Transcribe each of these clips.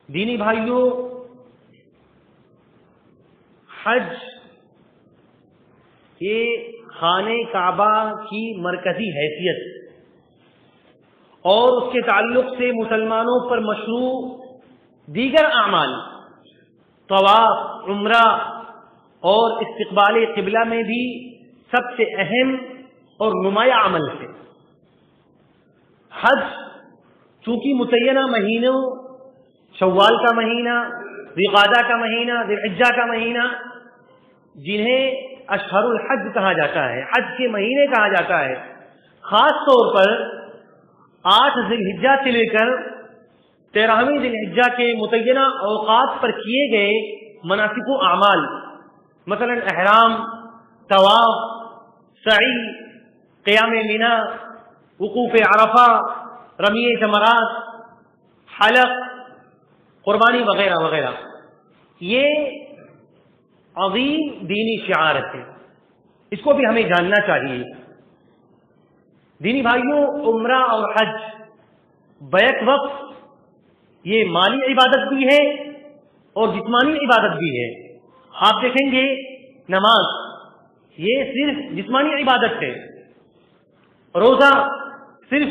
دینی بھائیوں، حج یہ خانہ کعبہ کی مرکزی حیثیت اور اس کے تعلق سے مسلمانوں پر مشروع دیگر اعمال طواف، عمرہ اور استقبال قبلہ میں بھی سب سے اہم اور نمایاں عمل ہے۔ حج چونکہ متعینہ مہینوں شوال کا مہینہ، ذی القعدہ کا مہینہ، ذی الحجہ کا مہینہ، جنہیں اشہر الحج کہا جاتا ہے، حج کے مہینے کہا جاتا ہے، خاص طور پر 8 ذی الحجہ سے لے کر 13ویں ذی الحجہ کے متعینہ اوقات پر کیے گئے مناسک و اعمال، مثلا احرام، طواف، سعی، قیام منا، وقوف عرفہ، رمی جمرات، حلق، قربانی وغیرہ وغیرہ، یہ عظیم دینی شعارت ہے، اس کو بھی ہمیں جاننا چاہیے۔ دینی بھائیوں، عمرہ اور حج بیک وقت یہ مالی عبادت بھی ہے اور جسمانی عبادت بھی ہے۔ آپ دیکھیں گے نماز یہ صرف جسمانی عبادت ہے، روزہ صرف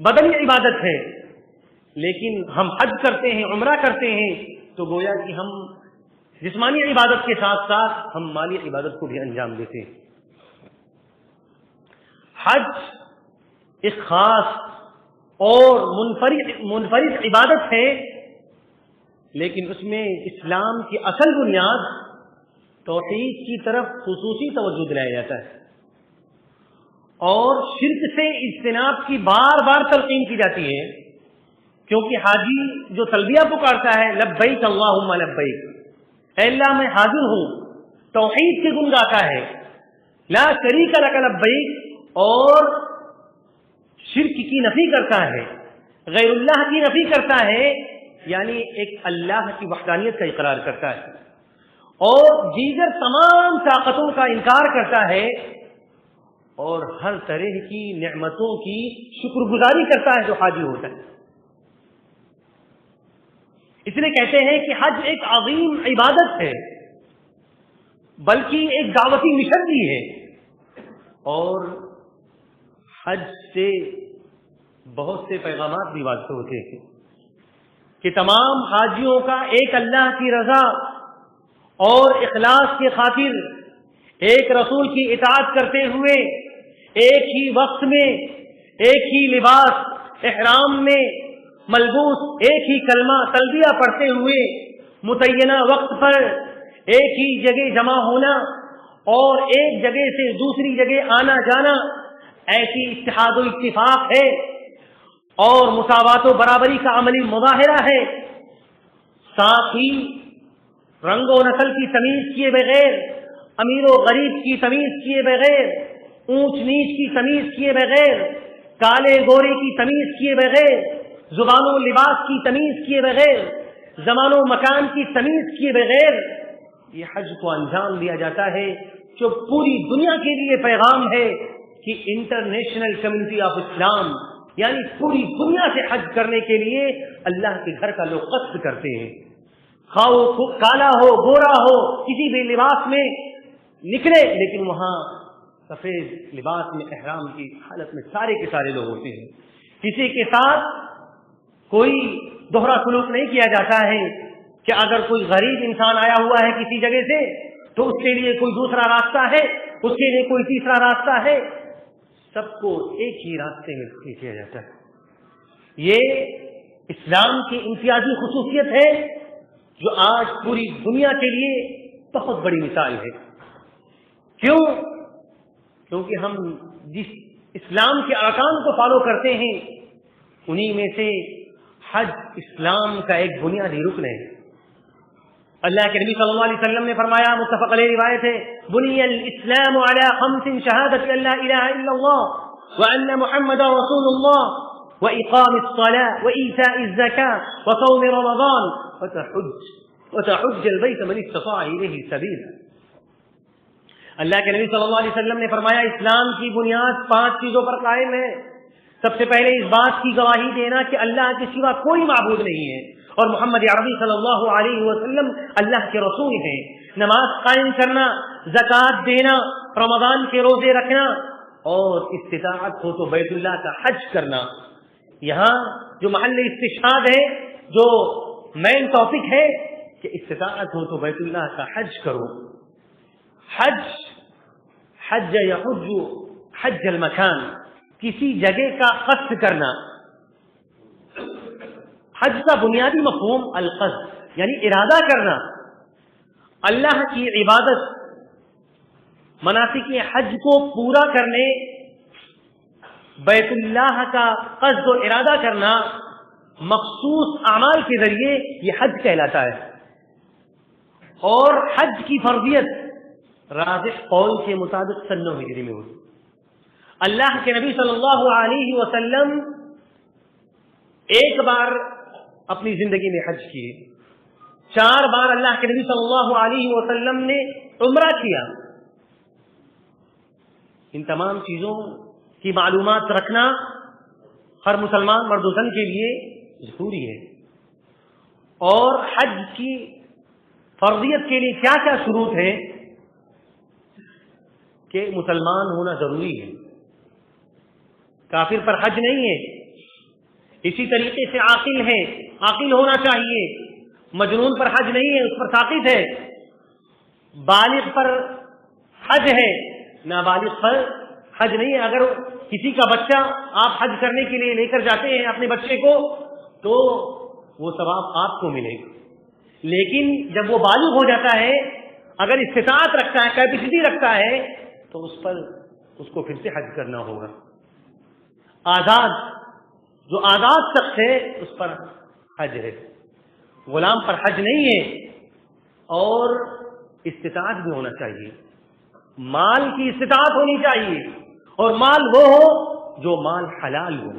بدنی عبادت ہے، لیکن ہم حج کرتے ہیں، عمرہ کرتے ہیں تو گویا کہ ہم جسمانی عبادت کے ساتھ ساتھ ہم مالی عبادت کو بھی انجام دیتے ہیں۔ حج ایک خاص اور منفرد عبادت ہے، لیکن اس میں اسلام کی اصل بنیاد توحید کی طرف خصوصی توجہ دلایا جاتا ہے اور شرک سے اجتناب کی بار بار تلقین کی جاتی ہے، کیونکہ حاجی جو تلبیہ پکارتا ہے لبیک اللہم لبیک، اے اللہ میں حاضر ہوں، توحید کے گن گاتا ہے، لا شریک لک لبیک، اور شرک کی نفی کرتا ہے، غیر اللہ کی نفی کرتا ہے، یعنی ایک اللہ کی وحدانیت کا اقرار کرتا ہے اور دیگر تمام طاقتوں کا انکار کرتا ہے اور ہر طرح کی نعمتوں کی شکر گزاری کرتا ہے جو حاجی ہوتا ہے۔ اس لیے کہتے ہیں کہ حج ایک عظیم عبادت ہے، بلکہ ایک دعوتی مشن بھی ہے، اور حج سے بہت سے پیغامات بھی واضح ہوتے ہیں کہ تمام حاجیوں کا ایک اللہ کی رضا اور اخلاص کی خاطر ایک رسول کی اطاعت کرتے ہوئے ایک ہی وقت میں ایک ہی لباس احرام میں ملبوس ایک ہی کلمہ تلبیہ پڑھتے ہوئے متعینہ وقت پر ایک ہی جگہ جمع ہونا اور ایک جگہ سے دوسری جگہ آنا جانا ایسی اتحاد و اتفاق ہے اور مساوات و برابری کا عملی مظاہرہ ہے۔ ساتھ ہی رنگ و نسل کی تمیز کیے بغیر، امیر و غریب کی تمیز کیے بغیر، اونچ نیچ کی تمیز کیے بغیر، کالے گورے کی تمیز کیے بغیر، زبان و لباس کی تمیز کیے بغیر، زمان و مکان کی تمیز کیے بغیر یہ حج کو انجام دیا جاتا ہے، جو پوری دنیا کے لیے پیغام ہے کہ انٹرنیشنل کمیونٹی آف اسلام، یعنی پوری دنیا سے حج کرنے کے لیے اللہ کے گھر کا لوگ قصد کرتے ہیں، خواہ وہ کالا ہو گورا ہو کسی بھی لباس میں نکلے، لیکن وہاں سفید لباس میں احرام کی حالت میں سارے کے سارے لوگ ہوتے ہیں۔ کسی کے ساتھ کوئی دوہرا سلوک نہیں کیا جاتا ہے کہ اگر کوئی غریب انسان آیا ہوا ہے کسی جگہ سے تو اس کے لیے کوئی دوسرا راستہ ہے، اس کے لیے کوئی تیسرا راستہ ہے، سب کو ایک ہی راستے میں کیا جاتا ہے۔ یہ اسلام کی امتیازی خصوصیت ہے جو آج پوری دنیا کے لیے بہت بڑی مثال ہے۔ کیوں؟ کیونکہ ہم جس اسلام کے ارکان کو فالو کرتے ہیں انہی میں سے حج اسلام کا ایک بنیادی رکن ہے۔ اللہ کے نبی صلی اللہ علیہ وسلم نے فرمایا، متفق علیہ روایت ہے، بنی الاسلام علی خمس شہادت ان لا الہ الا اللہ وان محمد رسول اللہ واقام الصلاة وایتاء الزکاة وصوم رمضان وتحج البیت من استطاع الیہ سبیلا۔ اللہ کے نبی صلی اللہ علیہ وسلم نے فرمایا، اسلام کی بنیاد 5 چیزوں پر قائم ہے۔ سب سے پہلے اس بات کی گواہی دینا کہ اللہ کے سوا کوئی معبود نہیں ہے، اور محمد عربی صلی اللہ علیہ وسلم اللہ کے رسول ہیں. نماز قائم کرنا، زکوٰۃ دینا، رمضان کے روزے رکھنا، اور استطاعت ہو تو بیت اللہ کا حج کرنا. یہاں جو محل استشہاد ہے، جو مین ٹاپک ہے کہ استطاعت ہو تو بیت اللہ کا حج کرو. حج یحج حج المکان، کسی جگہ کا قصد کرنا. حج کا بنیادی مفہوم القصد یعنی ارادہ کرنا. اللہ کی عبادت، مناسک حج کو پورا کرنے بیت اللہ کا قصد و ارادہ کرنا مخصوص اعمال کے ذریعے یہ حج کہلاتا ہے. اور حج کی فرضیت راجح قول کے مطابق 9 ہجری میں ہوئی. اللہ کے نبی صلی اللہ علیہ وسلم ایک بار اپنی زندگی میں حج کیے، 4 بار اللہ کے نبی صلی اللہ علیہ وسلم نے عمرہ کیا. ان تمام چیزوں کی معلومات رکھنا ہر مسلمان مرد و زن کے لیے ضروری ہے. اور حج کی فرضیت کے لیے کیا کیا شروط ہے کہ مسلمان ہونا ضروری ہے، کافر پر حج نہیں ہے. اسی طریقے سے عاقل ہے، عاقل ہونا چاہیے. مجنون پر حج نہیں ہے، اس پر ساقط ہے. بالغ پر حج ہے، نابالغ پر حج نہیں ہے. اگر کسی کا بچہ آپ حج کرنے کے لیے لے کر جاتے ہیں اپنے بچے کو تو وہ ثواب آپ کو ملے گا. لیکن جب وہ بالغ ہو جاتا ہے، اگر استطاعت رکھتا ہے، کیپیسٹی رکھتا ہے، تو اس کو پھر سے حج کرنا ہوگا. جو آزاد شخص ہے اس پر حج ہے، غلام پر حج نہیں ہے. اور استطاعت بھی ہونا چاہیے، مال کی استطاعت ہونی چاہیے، اور مال وہ ہو جو مال حلال ہو.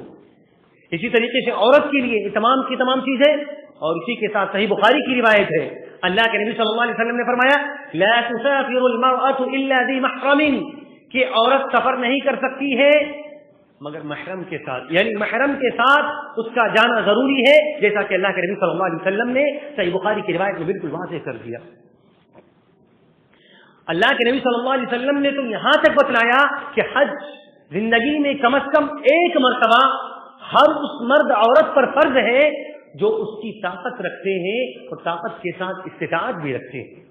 اسی طریقے سے عورت کے لیے تمام کی تمام چیزیں. اور اسی کے ساتھ صحیح بخاری کی روایت ہے، اللہ کے نبی صلی اللہ علیہ وسلم نے فرمایا لا تسافر المرأة الا ذی محرم، کہ عورت سفر نہیں کر سکتی ہے مگر محرم کے ساتھ، یعنی محرم کے ساتھ اس کا جانا ضروری ہے، جیسا کہ اللہ کے نبی صلی اللہ علیہ وسلم نے صحیح بخاری کی روایت میں بالکل واضح کر دیا. اللہ کے نبی صلی اللہ علیہ وسلم نے تو یہاں تک بتلایا کہ حج زندگی میں کم از کم ایک مرتبہ ہر اس مرد عورت پر فرض ہے جو اس کی طاقت رکھتے ہیں اور طاقت کے ساتھ استطاعت بھی رکھتے ہیں.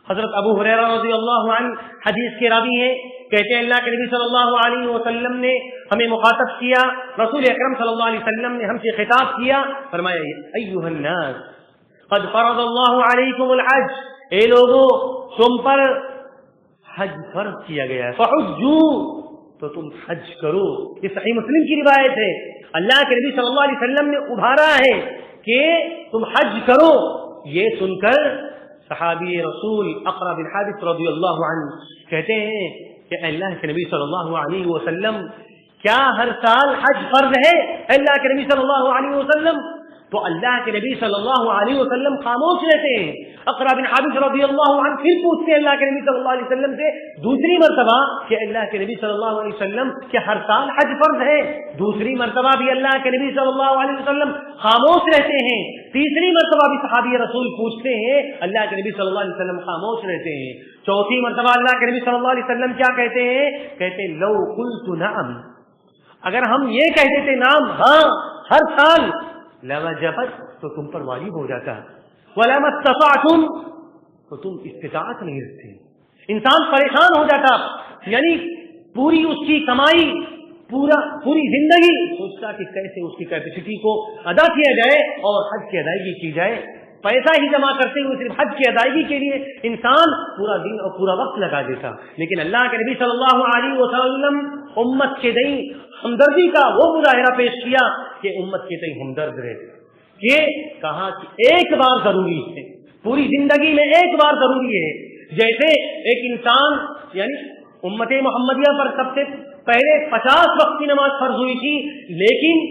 حضرت ابو ہریرہ رضی اللہ عنہ حدیث کے راوی ہیں، کہتے ہیں اللہ کے نبی صلی اللہ علیہ وسلم نے ہمیں مخاطب کیا، رسول اکرم صلی اللہ علیہ وسلم نے ہم سے خطاب کیا، فرمایا ایھا الناس قد فرض اللہ علیکم الحج، اے لوگوں تم پر حج فرض کیا گیا ہے، فحجوا، تو تم حج کرو. یہ صحیح مسلم کی روایت ہے. اللہ کے نبی صلی اللہ علیہ وسلم نے ابھارا ہے کہ تم حج کرو. یہ سن کر صحابی رسول اقرا بن حابس رضی اللہ عنہ کہتے ہیں کہ اللہ کے نبی صلی اللہ علیہ وسلم کیا ہر سال حج فرض ہے؟ اللہ کے نبی صلی اللہ علیہ وسلم تو اللہ کے نبی صلی اللہ علیہ وسلم خاموش رہتے ہیں. اقرا بن حابس رضی اللہ عنہ پھر پوچھتے ہیں اللہ کے نبی صلی اللہ علیہ وسلم سے دوسری مرتبہ کہ اللہ کے نبی صلی اللہ علیہ وسلم کیا ہر سال حج فرض ہے؟ دوسری مرتبہ بھی اللہ کے نبی صلی اللہ علیہ وسلم خاموش رہتے ہیں. تیسری مرتبہ بھی صحابی رسول پوچھتے ہیں، اللہ کے نبی صلی اللہ علیہ وسلم خاموش رہتے ہیں. چوتھی مرتبہ اللہ کے نبی صلی اللہ علیہ وسلم کیا کہتے ہیں؟ کہتے لو قلت نعم، اگر ہم یہ کہہ دیتے نعم، ہاں ہر سال، لوجبت، تو تم پر واجب ہو جاتا، وَلَمَا اسْتَطَعْتُمْ، تو تم استطاعت نہیں رکھتے. انسان پریشان ہو جاتا، یعنی پوری اس کی کمائی، پوری زندگی سوچتا کہ کیسے اس کی کیپیسٹی کو ادا کیا جائے اور حج کی ادائیگی کی جائے. پیسہ ہی جمع کرتے ہوئے صرف حج کی ادائیگی کے لیے انسان پورا دن اور پورا وقت لگا دیتا. لیکن اللہ کے نبی صلی اللہ علیہ وسلم امت کے دین ہمدردی کا وہ مظاہرہ پیش کیا کہ امت کے دین ہمدرد رہے. یہ کہا کہ ایک بار ضروری ہے، پوری زندگی میں ایک بار ضروری ہے. جیسے ایک انسان، یعنی امت محمدیہ پر سب سے پہلے 50 وقت کی نماز فرض ہوئی تھی، لیکن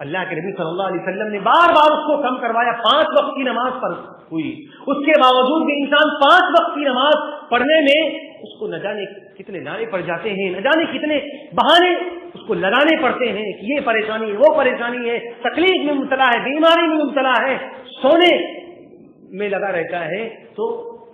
اللہ کے نبی صلی اللہ علیہ وسلم نے بار بار اس کو کم کروایا، 5 وقت کی نماز فرض ہوئی. اس کے باوجود بھی انسان 5 وقت کی نماز پڑھنے میں اس کو نہ جانے کتنے نعرے پڑ جاتے ہیں، نہ جانے کتنے بہانے اس کو لگانے پڑتے ہیں کہ یہ پریشانی ہے، وہ پریشانی ہے، تکلیف میں مبتلا ہے، بیماری میں مبتلا ہے، سونے میں لگا رہتا ہے، تو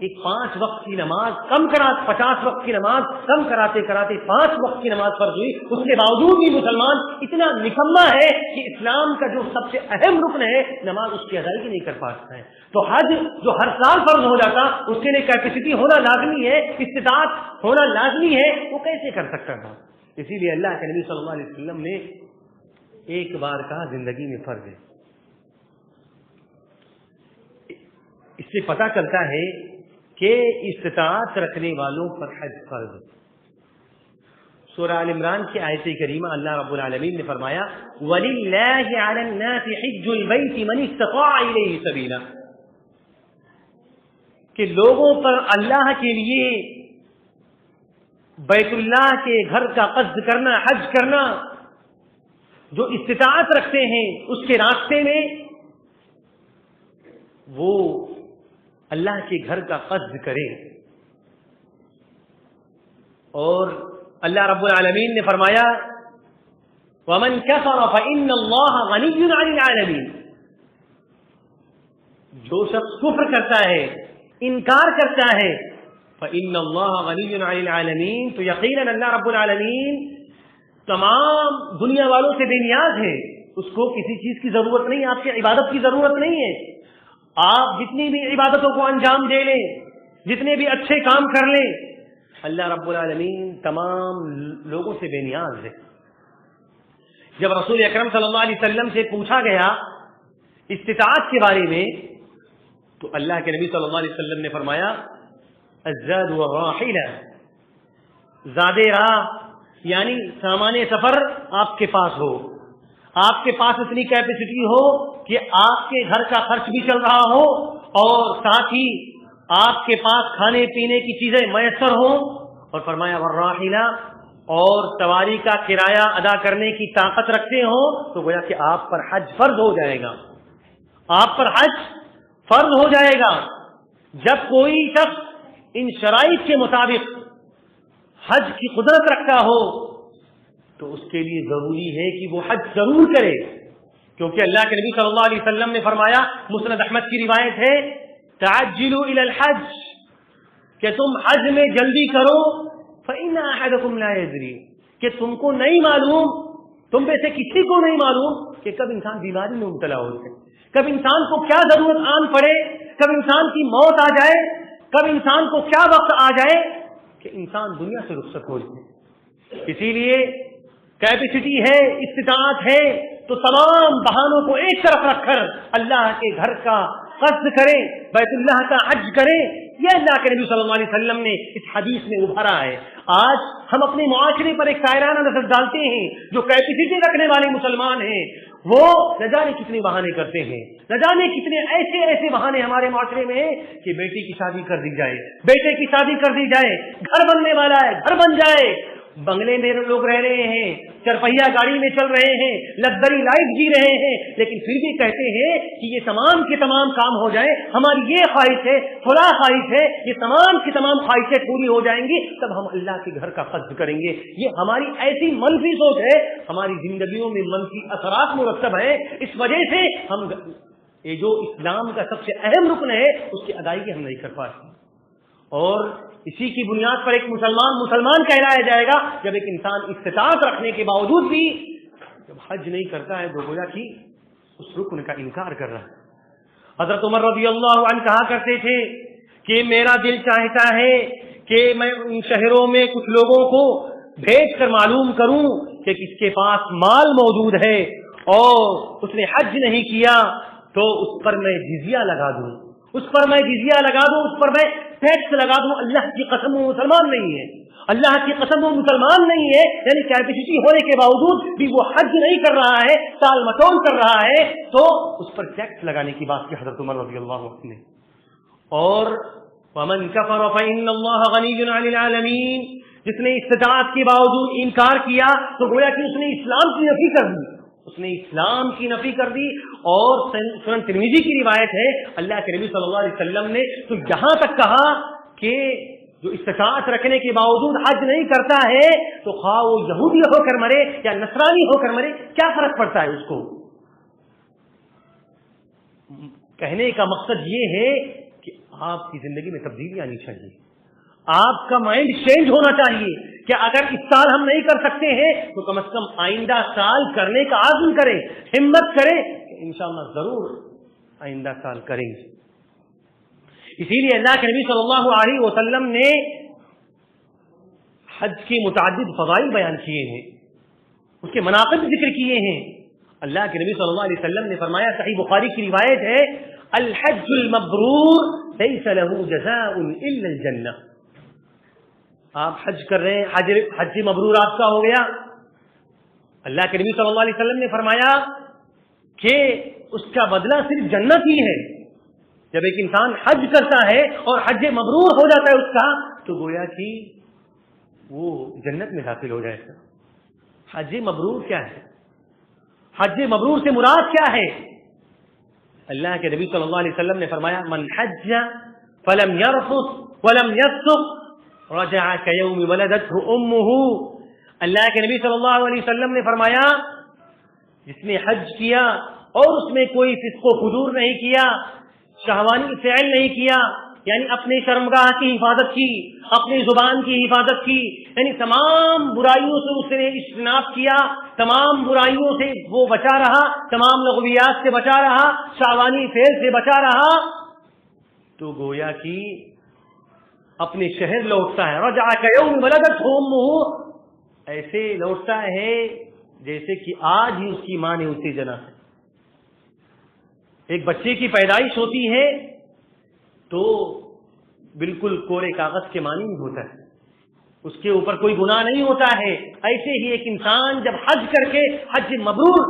ایک 5 وقت کی نماز کم کرا 50 وقت کی نماز کم کراتے کراتے 5 وقت کی نماز فرض ہوئی، اس کے باوجود بھی مسلمان اتنا نکما ہے کہ اسلام کا جو سب سے اہم رکن ہے نماز اس کی ادائیگی نہیں کر پاتا ہے۔ تو حج جو ہر سال فرض ہو جاتا اس کے لیے کیپیسٹی ہونا لازمی ہے، استطاعت ہونا لازمی ہے، وہ کیسے کر سکتا تھا؟ اسی لیے اللہ کے نبی صلی اللہ علیہ وسلم نے ایک بار کہا زندگی میں فرض ہے۔ اس سے پتہ چلتا ہے کہ استطاعت رکھنے والوں پر حج فرض ہے۔ سورہ آل عمران کی آیت کریمہ اللہ رب العالمین نے فرمایا وَلِلَّهِ عَلَى النَّاسِ حِجُّ الْبَيْتِ مَنِ اسْتَطَاعَ إِلَيْهِ سَبِيلًا، کہ لوگوں پر اللہ کے لیے بیت اللہ کے گھر کا قصد کرنا، حج کرنا، جو استطاعت رکھتے ہیں اس کے راستے میں وہ اللہ کے گھر کا قصد کرے۔ اور اللہ رب العالمین نے فرمایا وَمَنْ كَفَرَ فَإِنَّ اللَّهَ غَنِيٌّ عَنِ الْعَالَمِينَ، جو شخص کفر کرتا ہے، انکار کرتا ہے، فَإِنَّ اللَّهَ غَنِيٌّ عَنِ الْعَالَمِينَ، تو یقیناً اللہ رب العالمین تمام دنیا والوں سے بے نیاز ہے، اس کو کسی چیز کی ضرورت نہیں، آپ کی عبادت کی ضرورت نہیں ہے۔ آپ جتنی بھی عبادتوں کو انجام دے لیں، جتنے بھی اچھے کام کر لیں، اللہ رب العالمین تمام لوگوں سے بے نیاز ہے۔ جب رسول اکرم صلی اللہ علیہ وسلم سے پوچھا گیا استطاعت کے بارے میں تو اللہ کے نبی صلی اللہ علیہ وسلم نے فرمایا الزاد والراحلہ، زاد راہ یعنی سامان سفر آپ کے پاس ہو، آپ کے پاس اتنی کیپیسٹی ہو کہ آپ کے گھر کا خرچ بھی چل رہا ہو اور ساتھ ہی آپ کے پاس کھانے پینے کی چیزیں میسر ہوں، اور فرمایا والراحلہ، اور سواری کا کرایہ ادا کرنے کی طاقت رکھتے ہوں، تو گویا کہ آپ پر حج فرض ہو جائے گا، آپ پر حج فرض ہو جائے گا۔ جب کوئی شخص ان شرائط کے مطابق حج کی قدرت رکھتا ہو تو اس کے لیے ضروری ہے کہ وہ حج ضرور کرے، کیونکہ اللہ کے نبی صلی اللہ علیہ وسلم نے فرمایا، مسند احمد کی روایت ہے تعجلوا الى الحج، کہ تم حج میں جلدی کرو، فإن أحدكم لا يدري، کہ تم کو نہیں معلوم، تم میں سے کسی کو نہیں معلوم کہ کب انسان بیماری میں مبتلا ہو جائے، کب انسان کو کیا ضرورت آن پڑے، کب انسان کی موت آ جائے، کب انسان کو کیا وقت آ جائے کہ انسان دنیا سے رخصت ہو جائے۔ اسی لیے کیپیسٹی ہے، استطاعت ہے تو تمام بہانوں کو ایک طرف رکھ کر اللہ کے گھر کا قصد کریں، بیت اللہ کا حج کریں۔ یہ اللہ کے نبی صلی اللہ علیہ وسلم نے اس حدیث میں ابھارا ہے۔ آج ہم اپنے معاشرے پر ایک شاعرانہ نظر ڈالتے ہیں، جو کیپیسٹی رکھنے والے مسلمان ہیں وہ نہ جانے کتنے بہانے کرتے ہیں، نہ جانے کتنے ایسے بہانے ہمارے معاشرے میں ہیں کہ بیٹی کی شادی کر دی جائے، بیٹے کی شادی کر دی جائے، گھر بننے والا ہے گھر بن جائے، بنگلے میں لوگ رہ رہے ہیں، چرپہیا گاڑی میں چل رہے ہیں، لگژری لائف جی رہے ہیں، لیکن پھر بھی کہتے ہیں کہ یہ تمام کے تمام کام ہو جائیں، ہماری یہ خواہش ہے، فلاں خواہش ہے، یہ تمام کی تمام خواہشیں پوری ہو جائیں گی تب ہم اللہ کے گھر کا قصد کریں گے۔ یہ ہماری ایسی منفی سوچ ہے، ہماری زندگیوں میں منفی اثرات مرتب ہیں، اس وجہ سے ہم یہ جو اسلام کا سب سے اہم رکن ہے اس کی ادائیگی ہم نہیں کر پاتے، اور اسی کی بنیاد پر ایک مسلمان کہلایا جائے گا جب ایک انسان استطاعت رکھنے کے باوجود بھی جب حج نہیں کرتا ہے تو گویا کہ اس رکن کا انکار کر رہا ہے۔ حضرت عمر رضی اللہ عنہ کہا کرتے تھے کہ میرا دل چاہتا ہے کہ میں ان شہروں میں کچھ لوگوں کو بھیج کر معلوم کروں کہ کس کے پاس مال موجود ہے اور اس نے حج نہیں کیا تو اس پر میں جزیہ لگا دوں، اس پر میں جزیہ لگا دوں، اس پر میں ٹیکس لگا دوں۔ اللہ کی قسم وہ مسلمان نہیں ہے، اللہ کی قسم وہ مسلمان نہیں ہے، یعنی کیپیسٹی ہونے کے باوجود بھی وہ حج نہیں کر رہا ہے، ٹال مٹول کر رہا ہے، تو اس پر ٹیکس لگانے کی بات کی حضرت عمر رضی اللہ عنہ نے۔ اور وَمَنْ كَفَرَ فَإِنَّ اللَّهَ غَنِيٌّ عَنِ الْعَالَمِينَ، جس نے استطاعت کے باوجود انکار کیا تو گویا کہ اس نے اسلام کی نفی کر دی، اس نے اسلام کی نفی کر دی۔ اور سنن ترمذی کی روایت ہے اللہ کے نبی صلی اللہ علیہ وسلم نے تو یہاں تک کہا کہ جو استطاعت رکھنے کے باوجود حج نہیں کرتا ہے تو خواہ وہ یہودی ہو کر مرے یا نصرانی ہو کر مرے، کیا فرق پڑتا ہے اس کو؟ کہنے کا مقصد یہ ہے کہ آپ کی زندگی میں تبدیلی آنی چاہیے، آپ کا مائنڈ چینج ہونا چاہیے کہ اگر اس سال ہم نہیں کر سکتے ہیں تو کم از کم آئندہ سال کرنے کا عزم کریں، ہمت کریں کہ انشاءاللہ ضرور آئندہ سال کریں گے۔ اسی لیے اللہ کے نبی صلی اللہ علیہ وسلم نے حج کے متعدد فضائل بیان کیے ہیں، اس کے مناقب ذکر کیے ہیں۔ اللہ کے نبی صلی اللہ علیہ وسلم نے فرمایا، صحیح بخاری کی روایت ہے، الحج المبرور ليس له جزاء الا الجنہ۔ آپ حج کر رہے ہیں، حج مبرور آپ کا ہو گیا، اللہ کے نبی صلی اللہ علیہ وسلم نے فرمایا کہ اس کا بدلہ صرف جنت ہی ہے۔ جب ایک انسان حج کرتا ہے اور حج مبرور ہو جاتا ہے اس کا، تو گویا کہ وہ جنت میں داخل ہو جائے گا۔ حج مبرور کیا ہے؟ حج مبرور سے مراد کیا ہے؟ اللہ کے نبی صلی اللہ علیہ وسلم نے فرمایا، من حج فلم يرفث ولم يفسق رجع كيوم ولدته امه۔ اللہ کے نبی صلی اللہ علیہ وسلم نے فرمایا، جس نے حج کیا اور اس میں کوئی فسق و فجور نہیں کیا، شہوانی فعل نہیں کیا، یعنی اپنے شرمگاہ کی حفاظت کی، اپنی زبان کی حفاظت کی، یعنی تمام برائیوں سے اس نے اجتناب کیا، تمام برائیوں سے وہ بچا رہا، تمام لغویات سے بچا رہا، شہوانی فعل سے بچا رہا، تو گویا کہ اپنے شہر لوٹتا ہے۔ رجع کیوم ولدته امه، ایسے لوٹتا ہے جیسے کہ آج ہی اس کی ماں نے اسے جنا ہے۔ ایک بچے کی پیدائش ہوتی ہے تو بالکل کورے کاغذ کے مانند ہوتا ہے، اس کے اوپر کوئی گناہ نہیں ہوتا ہے۔ ایسے ہی ایک انسان جب حج کر کے حج مبرور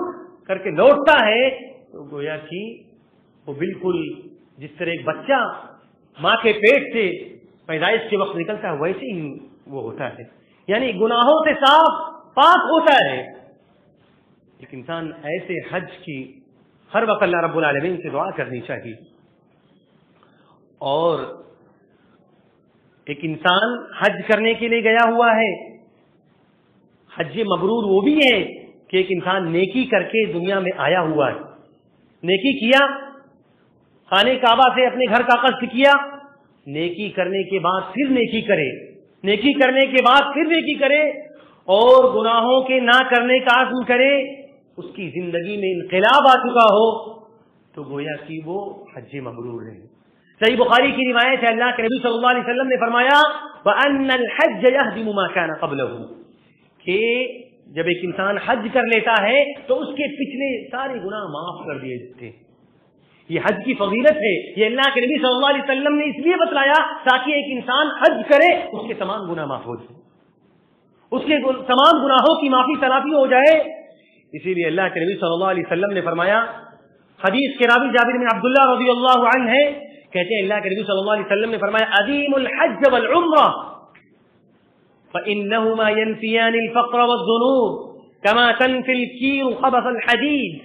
کر کے لوٹتا ہے تو گویا کہ وہ بالکل جس طرح ایک بچہ ماں کے پیٹ سے پیدائش کے وقت نکلتا ہے ویسے ہی وہ ہوتا ہے، یعنی گناہوں سے صاف پاک ہوتا ہے۔ ایک انسان ایسے حج کی ہر وقت اللہ رب العالمین سے دعا کرنی چاہیے۔ اور ایک انسان حج کرنے کے لیے گیا ہوا ہے، حج مبرور وہ بھی ہے کہ ایک انسان نیکی کر کے دنیا میں آیا ہوا ہے، نیکی کیا، خانہ کعبہ سے اپنے گھر کا قصد کیا، نیکی کرنے کے بعد پھر نیکی کرے، نیکی کرنے کے بعد پھر نیکی کرے اور گناہوں کے نہ کرنے کا عزم کرے، اس کی زندگی میں انقلاب آ چکا ہو تو گویا کہ وہ حج مبرور ہے۔ صحیح بخاری کی روایت ہے، اللہ کے نبی صلی اللہ علیہ وسلم نے فرمایا، وَأَنَّ الْحَجَّ يَهْدِمُ مَا كَانَ قَبْلَهُ، کہ جب ایک انسان حج کر لیتا ہے تو اس کے پچھلے سارے گناہ معاف کر دیے جاتے ہیں۔ یہ حج کی فضیلت ہے، یہ اللہ کے نبی صلی اللہ علیہ وسلم نے اس لیے بتلایا تاکہ ایک انسان حج کرے، اس کے تمام گناہ معاف ہو جائیں، اس کے تمام گناہوں کی معافی تلافی ہو جائے۔ اسی لیے اللہ کے نبی صلی اللہ علیہ وسلم نے فرمایا، حدیث کے راوی جابر بن عبداللہ رضی اللہ عنہ ہے، کہتے ہیں اللہ کے نبی صلی اللہ علیہ وسلم نے فرمایا، ادیم الحج والعمرہ فإنہما ينفیان الفقر والذنوب كما تنفی الکیر خبث الحدید۔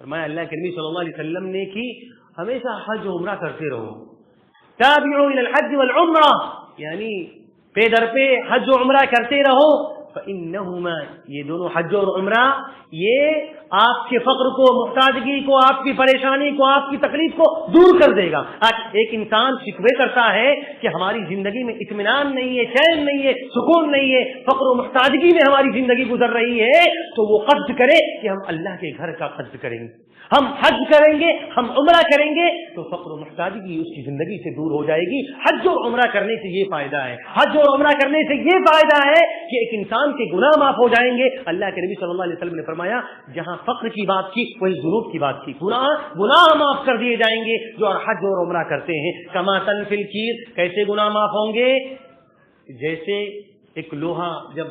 فرمایا اللہ کے نبی صلی اللہ علیہ وسلم نے کہ ہمیشہ حج و عمرہ کرتے رہو، تابعوا الى الحج والعمرہ، یعنی پے در پہ حج و عمرہ کرتے رہو، فإنہما، یہ دونوں حج اور عمرہ، یہ آپ کے فقر کو، محتاجگی کو، آپ کی پریشانی کو، آپ کی تکلیف کو دور کر دے گا۔ ایک انسان شکوے کرتا ہے کہ ہماری زندگی میں اطمینان نہیں ہے، چین نہیں ہے، سکون نہیں ہے، فقر و محتاجگی میں ہماری زندگی گزر رہی ہے، تو وہ قصد کرے کہ ہم اللہ کے گھر کا قصد کریں گے، ہم حج کریں گے، ہم عمرہ کریں گے، تو فقر و محتاجگی اس کی زندگی سے دور ہو جائے گی۔ حج اور عمرہ کرنے سے یہ فائدہ ہے، حج اور عمرہ کرنے سے یہ فائدہ ہے کہ ایک انسان کے گناہ معاف ہو جائیں گے۔ اللہ کے نبی صلی اللہ علیہ وسلم نے فرمایا، جہاں فقر کی بات کی وہی ذنوب کی بات کی، گناہ معاف کر دیے جائیں گے جو حج اور عمرہ کرتے ہیں۔ کما تنفی الکیر، کیسے گناہ معاف ہوں گے؟ جیسے ایک لوہا، جب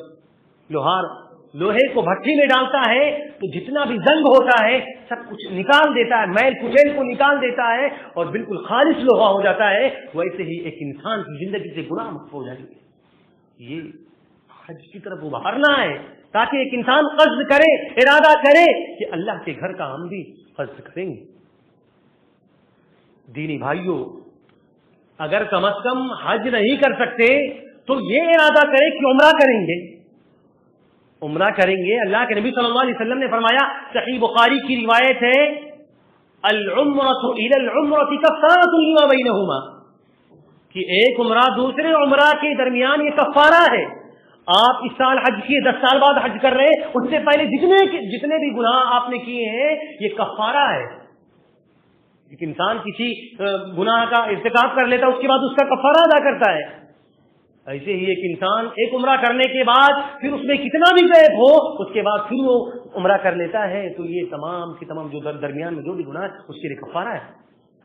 لوہار لوہے کو بھٹی میں ڈالتا ہے تو جتنا بھی زنگ ہوتا ہے سب کچھ نکال دیتا ہے، میل کچیل کو نکال دیتا ہے اور بالکل خالص لوہا ہو جاتا ہے، ویسے ہی ایک انسان کی زندگی سے گناہ معاف ہو جائیں گے۔ یہ حج کی طرف ابھارنا ہے تاکہ ایک انسان قصد کرے، ارادہ کرے کہ اللہ کے گھر کا ہم بھی قصد کریں گے۔ دینی بھائیوں، اگر کم از کم حج نہیں کر سکتے تو یہ ارادہ کرے کہ عمرہ کریں گے، عمرہ کریں گے۔ اللہ کے نبی صلی اللہ علیہ وسلم نے فرمایا، صحیح بخاری کی روایت ہے، العمرۃ الی العمرۃ کفارۃ لما بینہما، کہ ایک عمرہ دوسرے عمرہ کے درمیان یہ کفارہ ہے۔ آپ اس سال حج کیے، 10 سال بعد حج کر رہے ہیں، اس سے پہلے جتنے بھی گناہ آپ نے کیے ہیں یہ کفارہ ہے۔ ایک انسان کسی گناہ کا ارتکاب کر لیتا ہے، اس کے بعد اس کا کفارہ ادا کرتا ہے۔ ایسے ہی ایک انسان ایک عمرہ کرنے کے بعد پھر اس میں کتنا بھی غیب ہو، اس کے بعد پھر وہ عمرہ کر لیتا ہے، تو یہ تمام کی تمام جو درمیان میں جو بھی گناہ ہے اس کے لیے کفارہ ہے۔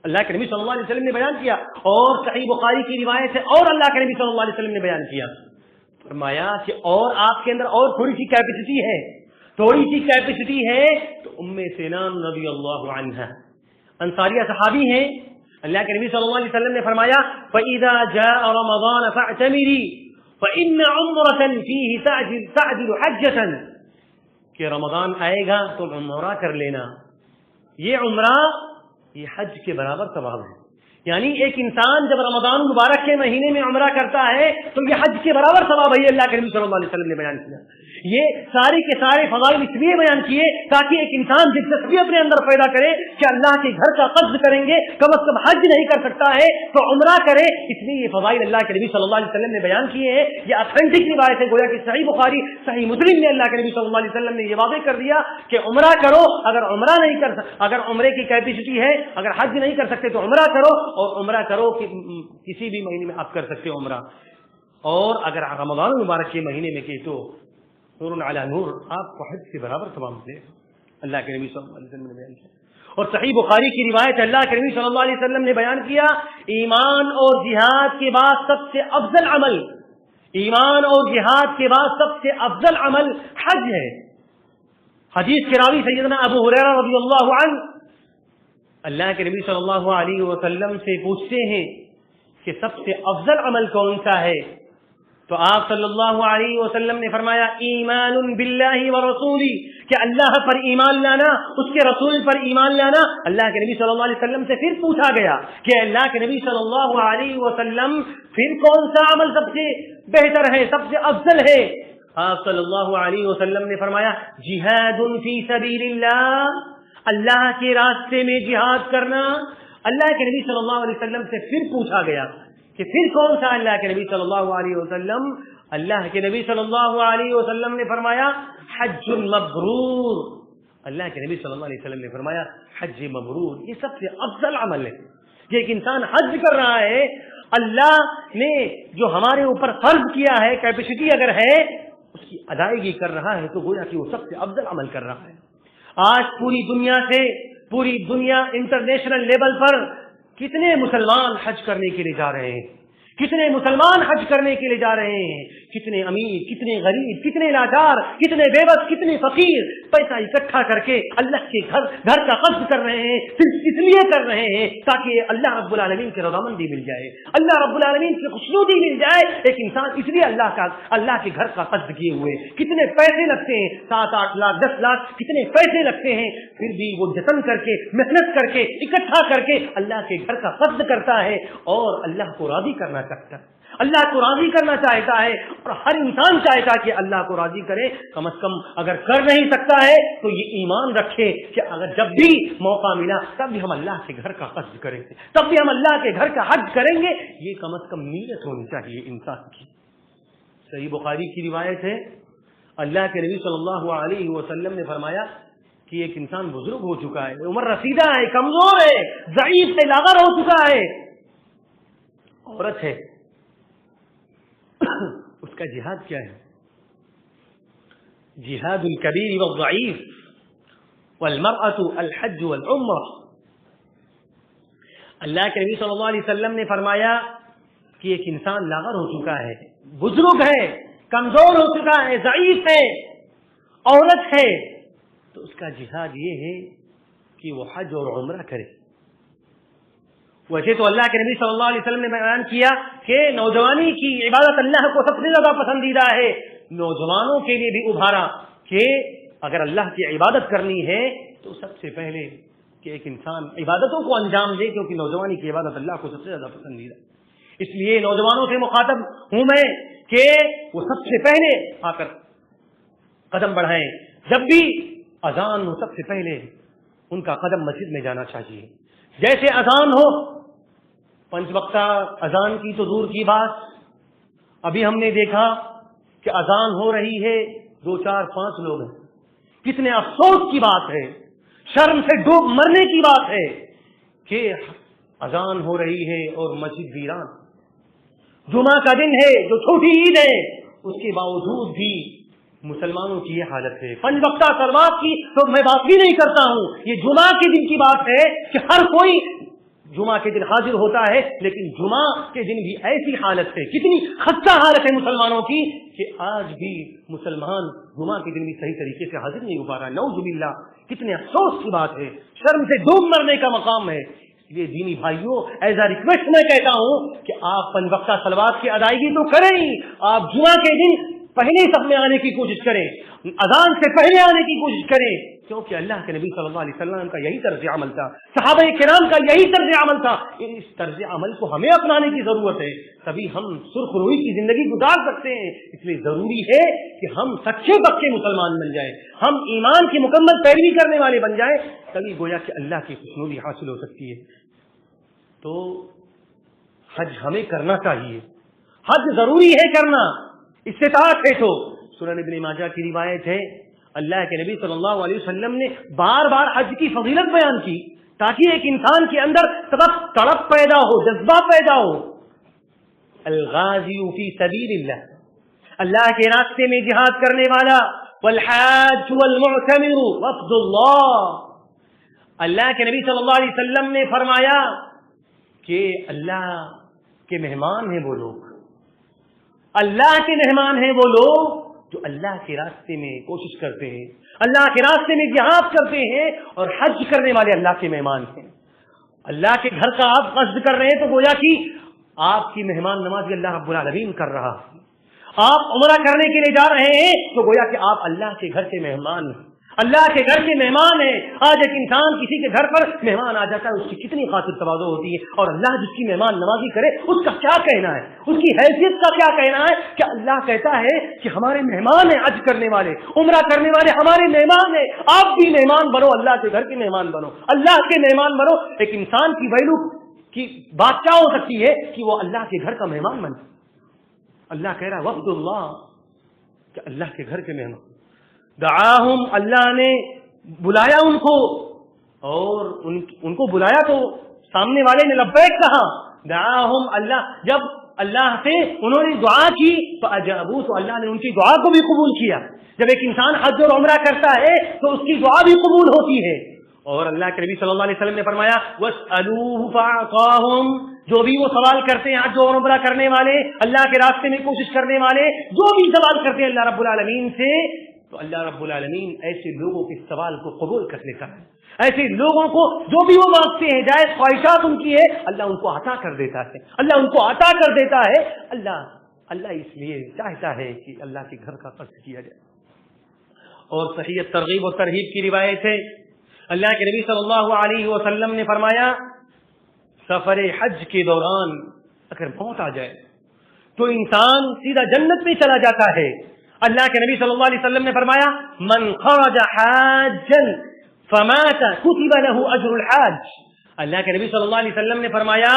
اللہ کے نبی صلی اللہ علیہ وسلم نے بیان کیا، اور صحیح بخاری کی روایت ہے، اور اللہ کے نبی صلی اللہ علیہ وسلم نے بیان کیا، فرمایا کہ اور آپ کے اندر اور تھوڑی سی کیپیسٹی ہے، تھوڑی سی کیپیسٹی ہے، تو ام سنان رضی اللہ عنہا انصاریہ صحابی ہیں، اللہ کے نبی صلی اللہ علیہ وسلم نے فرمایا، فَإِذَا جَاءَ رَمَضَانَ فَاعْتَمِرِي فَإِنَّ عُمْرَةً فِيهِ تَعْدِلُ حَجَّةً، کہ رمضان آئے گا تم عمرہ کر لینا، یہ عمرہ یہ حج کے برابر ثواب ہے۔ یعنی ایک انسان جب رمضان مبارک کے مہینے میں عمرہ کرتا ہے تو یہ حج کے برابر ثواب ہے۔ اللہ کے نبی صلی اللہ علیہ وسلم نے بیان کیا، یہ سارے کے سارے فضائل اس لیے بیان کیے تاکہ ایک انسان دلچسپی اپنے اندر پیدا کرے کہ اللہ کے گھر کا قصد کریں گے، کم از کم حج نہیں کر سکتا ہے تو عمرہ کرے۔ اس لیے یہ فضائل اللہ کے نبی صلی اللہ علیہ وسلم نے بیان کیے ہیں، یہ اتھینٹک روایت ہے، گویا کہ صحیح بخاری صحیح مسلم میں اللہ کے نبی صلی اللہ علیہ وسلم نے یہ واضح کر دیا کہ عمرہ کرو، اگر عمرہ نہیں اگر عمرے کی کیپیسٹی ہے، اگر حج نہیں کر سکتے تو عمرہ کرو، اور عمرہ کرو کہ کسی بھی مہینے میں آپ کر سکتے ہو عمرہ، اور اگر رمضان مبارک کے مہینے میں کہ تو نور علی نور آپ کو حج کے برابر ثواب ملے گا۔ اللہ کے نبی صلی اللہ علیہ وسلم نے بیان کیا، اور صحیح بخاری کی روایت اللہ کے نبی صلی اللہ علیہ وسلم نے بیان کیا، ایمان اور جہاد کے بعد سب سے افضل عمل، ایمان اور جہاد کے بعد سب سے افضل عمل حج ہے۔ حدیث کے راوی سیدنا ابو ہریرہ رضی اللہ عنہ اللہ کے نبی صلی اللہ علیہ وسلم سے پوچھتے ہیں کہ سب سے افضل عمل کون سا ہے؟ تو آپ صلی اللہ علیہ وسلم نے فرمایا، ایمان باللہ ورسولہ، کہ اللہ پر ایمان لانا، اس کے رسول پر ایمان لانا۔ اللہ کے نبی صلی اللہ علیہ وسلم سے پھر پوچھا گیا کہ اللہ کے نبی صلی اللہ علیہ وسلم پھر کون سا عمل سب سے بہتر ہے، سب سے افضل ہے؟ آپ صلی اللہ علیہ وسلم نے فرمایا، جہاد فی سبیل اللہ، اللہ کے راستے میں جہاد کرنا۔ اللہ کے نبی صلی اللہ علیہ وسلم سے پھر پوچھا گیا کہ پھر کون سا؟ اللہ کے نبی صلی اللہ علیہ وسلم اللہ کے نبی صلی اللہ علیہ وسلم نے فرمایا، حج مبرور۔ اللہ کے نبی صلی اللہ علیہ وسلم نے فرمایا، حج مبرور یہ سب سے افضل عمل ہے کہ ایک انسان حج کر رہا ہے، اللہ نے جو ہمارے اوپر فرض کیا ہے، کیپیسٹی اگر ہے، اس کی ادائیگی کر رہا ہے تو گویا کہ وہ سب سے افضل عمل کر رہا ہے۔ آج پوری دنیا انٹرنیشنل لیول پر کتنے مسلمان حج کرنے کے لیے جا رہے ہیں، کتنے مسلمان حج کرنے کے لیے جا رہے ہیں، کتنے امیر، کتنے غریب، کتنے لاچار، کتنے بے بس، کتنے فقیر پیسہ اکٹھا کر کے اللہ کے گھر کا قصد کر رہے ہیں، صرف اس لیے کر رہے ہیں تاکہ اللہ رب العالمین کی رضامندی مل جائے، اللہ رب العالمین کی خوشنودی مل جائے۔ ایک انسان اس لیے اللہ کے گھر کا قصد کیے ہوئے کتنے پیسے لگتے ہیں، 7 8 لاکھ 10 لاکھ کتنے پیسے لگتے ہیں، پھر بھی وہ جتن کر کے محنت کر کے اکٹھا کر کے اللہ کے گھر کا قصد کرتا ہے اور اللہ کو راضی کرنا چاہتا ہے، اللہ کو راضی کرنا چاہتا ہے، اور ہر انسان چاہتا ہے کہ اللہ کو راضی کرے۔ کم از کم اگر کر نہیں سکتا ہے تو یہ ایمان رکھے کہ اگر جب بھی موقع ملا تب بھی ہم اللہ کے گھر کا قصد کریں گے، تب بھی ہم اللہ کے گھر کا حج کریں گے۔ یہ کم از کم نیت ہونی چاہیے انسان کی۔ صحیح بخاری کی روایت ہے، اللہ کے نبی صلی اللہ علیہ وسلم نے فرمایا کہ ایک انسان بزرگ ہو چکا ہے، عمر رسیدہ ہے، کمزور ہے، ضعیف ہے، لاغر ہو چکا ہے، عورت ہے، اس کا جہاد کیا ہے؟ جہاد الکبیر والضعیف والمرأة الحج والعمرہ۔ اللہ کے نبی صلی اللہ علیہ وسلم نے فرمایا کہ ایک انسان لاغر ہو چکا ہے، بزرگ ہے، کمزور ہو چکا ہے، ضعیف ہے، عورت ہے، تو اس کا جہاد یہ ہے کہ وہ حج اور عمرہ کرے۔ ویسے تو اللہ کے نبی صلی اللہ علیہ وسلم نے بیان کیا کہ نوجوانی کی عبادت اللہ کو سب سے زیادہ پسندیدہ ہے، نوجوانوں کے لیے بھی ابھارا کہ اگر اللہ کی عبادت کرنی ہے تو سب سے پہلے کہ ایک انسان عبادتوں کو انجام دے، کیونکہ نوجوانی کی عبادت اللہ کو سب سے زیادہ پسندیدہ۔ اس لیے نوجوانوں سے مخاطب ہوں میں کہ وہ سب سے پہلے آ کر قدم بڑھائیں. جب بھی اذان ہو سب سے پہلے ان کا قدم مسجد میں جانا چاہیے. جیسے اذان ہو 5 وقتہ اذان کی تو دور کی بات، ابھی ہم نے دیکھا کہ اذان ہو رہی ہے 2 4 5 لوگ ہیں. کتنے افسوس کی بات ہے، شرم سے ڈوب مرنے کی بات ہے کہ اذان ہو رہی ہے اور مسجد ویران. جمعہ کا دن ہے جو چھوٹی عید ہے، اس کے باوجود بھی مسلمانوں کی یہ حالت ہے. 5 وقتہ صلوات کی تو میں بات بھی نہیں کرتا ہوں، یہ جمعہ کے دن کی بات ہے کہ ہر کوئی جمعہ کے دن حاضر ہوتا ہے، لیکن جمعہ کے دن بھی ایسی حالت ہے، کتنی خستہ حالت ہے مسلمانوں کی کہ آج بھی مسلمان جمعہ کے دن بھی صحیح طریقے سے حاضر نہیں ہو پا رہا. نعوذ باللہ، کتنے افسوس کی بات ہے، شرم سے ڈوب مرنے کا مقام ہے. یہ دینی بھائیوں، ایز اے ریکویسٹ میں کہتا ہوں کہ آپ 5 وقتہ صلوات کی ادائیگی تو کریں ہی، آپ جمعہ کے دن پہلے سب میں آنے کی کوشش کریں، اذان سے پہلے آنے کی کوشش کریں، کیونکہ اللہ کے نبی صلی اللہ علیہ وسلم کا یہی طرز عمل تھا، صحابہ کرام کا یہی طرز عمل تھا. اس طرز عمل کو ہمیں اپنانے کی ضرورت ہے، تبھی ہم سرخ روئی کی زندگی گزار سکتے ہیں. اس لیے ضروری ہے کہ ہم سچے پکے مسلمان بن جائیں، ہم ایمان کی مکمل پیروی کرنے والے بن جائیں، تبھی گویا کہ اللہ کی خوشنودی حاصل ہو سکتی ہے. تو حج ہمیں کرنا چاہیے، حج ضروری ہے کرنا، استطاعت ہے تو. سنن ابن ماجہ کی روایت ہے، اللہ کے نبی صلی اللہ علیہ وسلم نے بار بار حج کی فضیلت بیان کی تاکہ ایک انسان کے اندر تڑپ پیدا ہو، جذبہ پیدا ہو. الغازی فی سبیل اللہ، اللہ کے راستے میں جہاد کرنے والا، والحاج والمعتمر وفد اللہ. اللہ کے نبی صلی اللہ علیہ وسلم نے فرمایا کہ اللہ کے مہمان ہیں وہ لوگ، اللہ کے مہمان ہیں وہ لوگ جو اللہ کے راستے میں کوشش کرتے ہیں، اللہ کے راستے میں جہاد کرتے ہیں، اور حج کرنے والے اللہ کے مہمان ہیں. اللہ کے گھر کا آپ قصد کر رہے ہیں تو گویا کہ آپ کی مہمان نوازی اللہ رب العالمین کر رہا ہے. آپ عمرہ کرنے کے لیے جا رہے ہیں تو گویا کہ آپ اللہ کے گھر کے مہمان ہیں، اللہ کے گھر کے مہمان ہیں. آج ایک انسان کسی کے گھر پر مہمان آ جاتا ہے، اس کی کتنی خاطر تواضع ہوتی ہے، اور اللہ جس کی مہمان نوازی کرے اس کا کیا کہنا ہے، اس کی حیثیت کا کیا کہنا ہے کہ اللہ کہتا ہے کہ ہمارے مہمان ہیں، حج کرنے والے، عمرہ کرنے والے ہمارے مہمان ہیں. آپ بھی مہمان بنو، اللہ کے گھر کے مہمان بنو، اللہ کے مہمان بنو. ایک انسان کی ویلو کی بات کیا ہو سکتی ہے کہ وہ اللہ کے گھر کا مہمان بنے. اللہ کہہ رہا ہے وفد اللہ، کہ اللہ کے گھر کے مہمان. دعاہم، اللہ نے بلایا ان کو، اور ان کو بلایا تو سامنے والے نے لبیک کہا. دعاہم، اللہ جب اللہ سے انہوں نے دعا کی فاجابوا، تو اللہ نے ان کی دعا کو بھی قبول کیا. جب ایک انسان حج اور عمرہ کرتا ہے تو اس کی دعا بھی قبول ہوتی ہے. اور اللہ کے نبی صلی اللہ علیہ وسلم نے فرمایا واسألوه فأعطاهم، جو بھی وہ سوال کرتے ہیں حج اور عمرہ کرنے والے، اللہ کے راستے میں کوشش کرنے والے، جو بھی سوال کرتے ہیں اللہ رب العالمین سے، تو اللہ رب العالمین ایسے لوگوں کے سوال کو قبول کر لیتا ہے. ایسے لوگوں کو جو بھی وہ مانگتے ہیں، جائز خواہشات ان کی ہے، اللہ ان کو عطا کر دیتا ہے، اللہ ان کو عطا کر دیتا ہے. اللہ اس لیے چاہتا ہے کہ اللہ کے گھر کا قصد کیا جائے. اور صحیح ترغیب و ترہیب کی روایت ہے، اللہ کے نبی صلی اللہ علیہ وسلم نے فرمایا سفر حج کے دوران اگر موت آ جائے تو انسان سیدھا جنت میں چلا جاتا ہے. اللہ کے نبی صلی اللہ علیہ وسلم نے فرمایا من خرج حاجا فمات كتب له اجر الحاج. اللہ کے نبی صلی اللہ علیہ وسلم نے فرمایا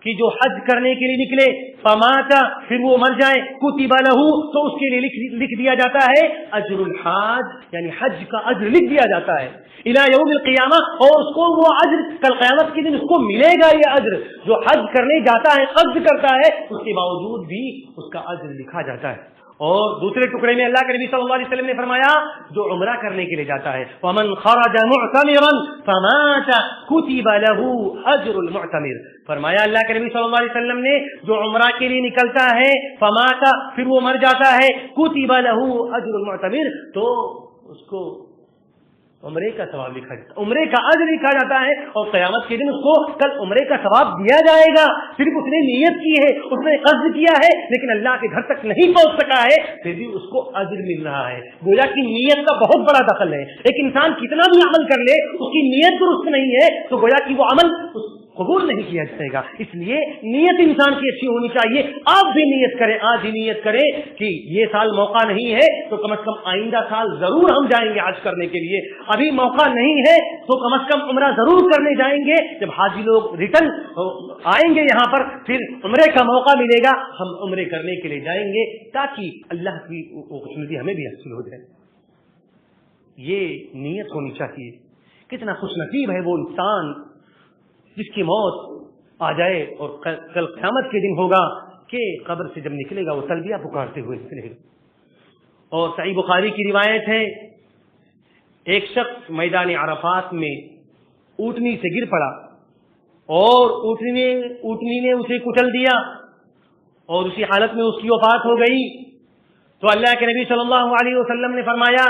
کہ جو حج کرنے کے لیے نکلے فمات، پھر وہ مر جائے، كتب له، تو اس کے لیے لکھ دیا جاتا ہے اجر الحاج، یعنی حج کا اجر لکھ دیا جاتا ہے الى یوم القیامہ. اور اس کو وہ اجر کل قیامت کے دن اس کو ملے گا. یہ اجر جو حج کرنے جاتا ہے، قصد کرتا ہے، اس کے باوجود بھی اس کا اجر لکھا جاتا ہے. اور دوسرے ٹکڑے میں اللہ کے نبی صلی اللہ علیہ وسلم نے فرمایا جو عمرہ کرنے کے لیے جاتا ہے ومن خرج معتمرا فمات كتب له اجر المعتمر. فرمایا اللہ کے نبی صلی اللہ علیہ وسلم نے جو عمرہ کے لیے نکلتا ہے فمات، پھر وہ مر جاتا ہے، كتب له اجر المعتمر، تو اس کو عمرے کا ثواب لکھا جاتا ہے، عمرے کا اجر لکھا جاتا ہے. اور قیامت کے دن اس کو کل عمرے کا ثواب دیا جائے گا. صرف اس نے نیت کی ہے، اس نے قصد کیا ہے، لیکن اللہ کے گھر تک نہیں پہنچ سکا ہے، پھر بھی اس کو اجر مل رہا ہے. گویا کہ نیت کا بہت بڑا دخل ہے. ایک انسان کتنا بھی عمل کر لے، اس کی نیت درست نہیں ہے تو گویا کہ وہ عمل قبول نہیں کیا جائے گا. اس لیے نیت انسان کی اچھی ہونی چاہیے. آپ بھی نیت کریں, آج ہی نیت کریں کہ یہ سال موقع نہیں ہے تو کم از کم آئندہ سال ضرور ہم جائیں گے حج کرنے کے لیے. ابھی موقع نہیں ہے تو کم از کم عمرہ ضرور کرنے جائیں گے. جب حاجی لوگ ریٹرن آئیں گے یہاں پر پھر عمرے کا موقع ملے گا, ہم عمرے کرنے کے لیے جائیں گے تاکہ اللہ کی خوشنودی ہمیں بھی حاصل ہو جائے. یہ نیت ہونی چاہیے. کتنا خوش نصیب ہے وہ انسان جس کی موت آ جائے اور کل قیامت کے دن ہوگا کہ قبر سے جب نکلے گا وہ تلبیہ پکارتے ہوئے نکلے گا. اور صحیح بخاری کی روایت ہے, ایک شخص میدان عرفات میں اونٹنی سے گر پڑا اور اونٹنی نے اسے کچل دیا اور اسی حالت میں اس کی وفات ہو گئی. تو اللہ کے نبی صلی اللہ علیہ وسلم نے فرمایا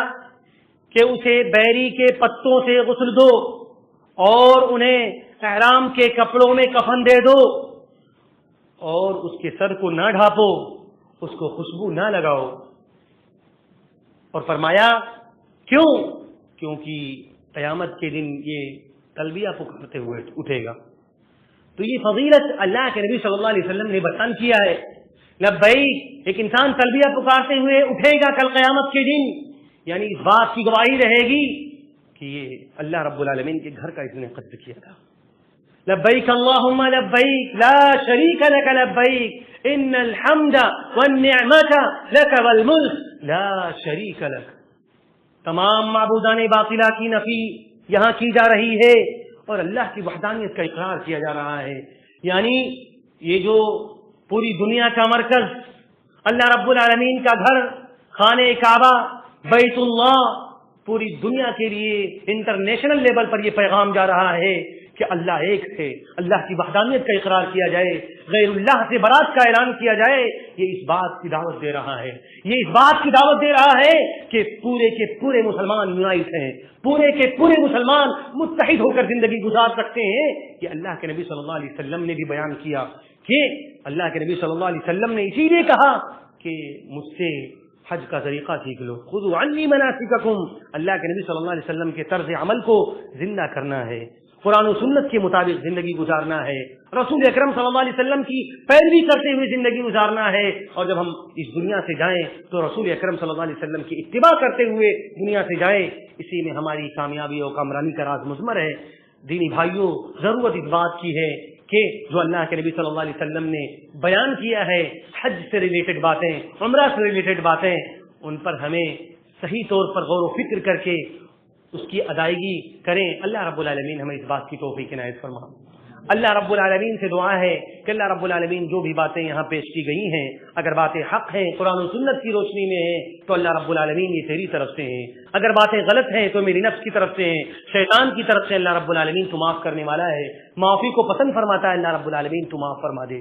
کہ اسے بیری کے پتوں سے غسل دو اور انہیں احرام کے کپڑوں میں کفن دے دو اور اس کے سر کو نہ ڈھانپو, اس کو خوشبو نہ لگاؤ. اور فرمایا کیوں؟ کیونکہ قیامت کے دن یہ تلبیہ پکارتے ہوئے اٹھے گا. تو یہ فضیلت اللہ کے نبی صلی اللہ علیہ وسلم نے بیان کیا ہے. لبیک, ایک انسان تلبیہ پکارتے ہوئے اٹھے گا کل قیامت کے دن, یعنی اس بات کی گواہی رہے گی کہ یہ اللہ رب العالمین کے گھر کا اس نے قصد کیا تھا. لبیک اللہم لبیک لا شریک لک لبیک ان الحمد والنعمت لک والملک لا شریک لک. تمام معبودان باطلہ کی نفی یہاں کی جا رہی ہے اور اللہ کی وحدانیت کا اقرار کیا جا رہا ہے. یعنی یہ جو پوری دنیا کا مرکز اللہ رب العالمین کا گھر, خانہ کعبہ, بیت اللہ, پوری دنیا کے لیے انٹرنیشنل لیول پر یہ پیغام جا رہا ہے کہ اللہ ایک ہے, اللہ کی وحدانیت کا اقرار کیا جائے, غیر اللہ سے برات کا اعلان کیا جائے. یہ اس بات کی دعوت دے رہا ہے, یہ اس بات کی دعوت دے رہا ہے کہ پورے کے پورے مسلمان یونائٹ ہیں, پورے کے پورے مسلمان متحد ہو کر زندگی گزار سکتے ہیں. کہ اللہ کے نبی صلی اللہ علیہ وسلم نے بھی بیان کیا کہ اللہ کے نبی صلی اللہ علیہ وسلم نے اسی لیے کہا کہ مجھ سے حج کا طریقہ سیکھ لو, خذوا عنی مناسککم. اللہ کے نبی صلی اللہ علیہ وسلم کے طرز عمل کو زندہ کرنا ہے, قرآن و سنت کے مطابق زندگی گزارنا ہے, رسول اکرم صلی اللہ علیہ وسلم کی پیروی کرتے ہوئے زندگی گزارنا ہے. اور جب ہم اس دنیا سے جائیں تو رسول اکرم صلی اللہ علیہ وسلم کی اتباع کرتے ہوئے دنیا سے جائیں. اسی میں ہماری کامیابی اور کامرانی کا راز مضمر ہے. دینی بھائیوں, ضرورت اس بات کی ہے کہ جو اللہ کے نبی صلی اللہ علیہ وسلم نے بیان کیا ہے, حج سے ریلیٹڈ باتیں, عمرہ سے ریلیٹڈ باتیں, ان پر ہمیں صحیح طور پر غور و فکر کر کے اس کی ادائیگی کریں. اللہ رب العالمین ہمیں اس بات کی توفیق عنایت فرما. اللہ رب العالمین سے دعا ہے کہ اللہ رب العالمین جو بھی باتیں یہاں پیش کی گئی ہیں اگر باتیں حق ہیں, قرآن و سنت کی روشنی میں ہیں تو اللہ رب العالمین یہ تیری طرف سے ہیں, اگر باتیں غلط ہیں تو میری نفس کی طرف سے ہیں, شیطان کی طرف سے. اللہ رب العالمین تو معاف کرنے والا ہے, معافی کو پسند فرماتا ہے. اللہ رب العالمین تو معاف فرما دے.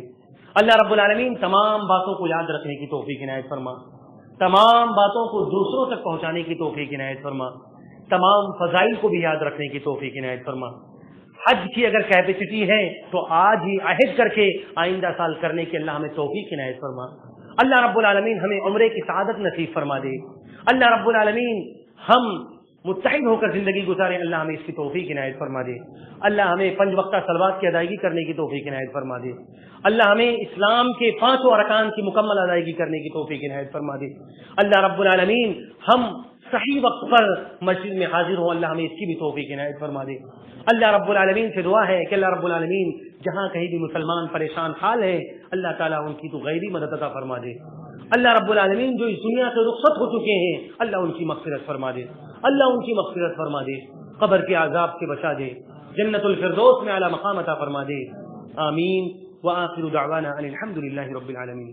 اللہ رب العالمین تمام باتوں کو یاد رکھنے کی توفیق عنایت فرما, تمام باتوں کو دوسروں تک پہنچانے کی توفیق عنایت فرما, تمام فضائل کو بھی یاد رکھنے کی توفیق عنایت فرما. حج کی اگر کیپیسٹی ہے تو آج ہی عہد کر کے آئندہ سال کرنے کی اللہ ہمیں توفیق عنایت فرما. اللہ رب العالمین ہمیں عمرے کی سعادت نصیب فرما دے. اللہ رب العالمین ہم متحد ہو کر زندگی گزاریں, اللہ ہمیں اس کی توفیق عنایت فرما دے. اللہ ہمیں 5 وقتہ صلوات کی ادائیگی کرنے کی توفیق عنایت فرما دے. اللہ ہمیں اسلام کے 5 ارکان کی مکمل ادائیگی کرنے کی توفیق عنایت فرما دے. اللہ رب العالمین ہم صحیح وقت پر مسجد میں حاضر ہوں, اللہ ہمیں اس کی بھی توفیق عنایت فرما دے. اللہ رب العالمین سے دعا ہے کہ اللہ رب العالمین جہاں کہیں بھی مسلمان پریشان حال ہے اللہ تعالیٰ ان کی تو غیبی مدد عطا فرما دے. اللہ رب العالمین جو اس دنیا سے رخصت ہو چکے ہیں اللہ ان کی مغفرت فرما دے, اللہ ان کی مغفرت فرما دے, قبر کے عذاب سے بچا دے, جنت الفردوس میں اعلیٰ مقام عطا فرما دے. آمین. وآخر دعوانا ان الحمد للہ رب العالمین.